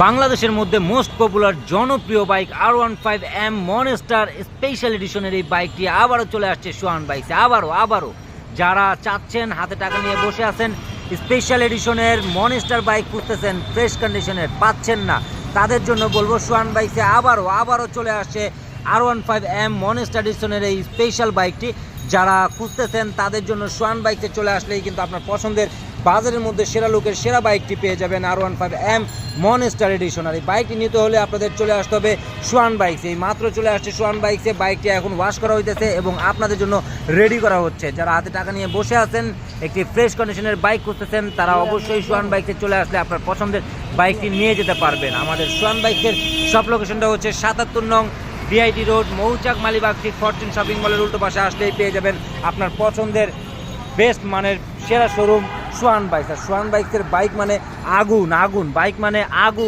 বাংলাদেশের মধ্যে most popular জনপ্রিয় বাইক R15M মনস্টার স্পেশাল এডিশনের এই বাইকটি আবারও চলে আসছে সোহান বাইকসে। আবারও যারা চাচ্ছেন, হাতে টাকা নিয়ে বসে আছেন, স্পেশাল এডিশনের মনস্টার বাইক খুঁজতেছেন, ফ্রেশ কন্ডিশনের পাচ্ছেন না, তাদের জন্য বলবো সোহান বাইকসে আবারও চলে আসছে R15M মনস্টার এডিশনের এই স্পেশাল বাইকটি। যারা খুঁজতেছেন তাদের জন্য সোহান বাইকসে চলে আসলেই কিন্তু আপনার পছন্দের বাজারের মধ্যে সেরা লুকের সেরা বাইকটি পেয়ে যাবেন R15M মনস্টার এডিশন। আর এই বাইকটি নিতে হলে আপনাদের চলে আসতে হবে সোহান বাইকসে। এই মাত্র চলে আসছে সোহান বাইকসে, বাইকটি এখন ওয়াশ করা হইতেছে এবং আপনাদের জন্য রেডি করা হচ্ছে। যারা হাতে টাকা নিয়ে বসে আছেন, একটি ফ্রেশ কন্ডিশনের বাইক খুঁজতেছেন, তারা অবশ্যই সোহান বাইকসে চলে আসলে আপনার পছন্দের বাইকটি নিয়ে যেতে পারবেন। আমাদের সোহান বাইকের সব লোকেশনটা হচ্ছে 77 নং ডিআইটি রোড, মৌচাক মালিবাগ, ঠিক ফরচুন শপিং মলের উল্টো পাশে আসলেই পেয়ে যাবেন আপনার পছন্দের বেস্ট মানের সেরা শোরুম সোহান বাইকস। আর সোহান বাইকের বাইক মানে আগুন, বাইক মানে আগুন।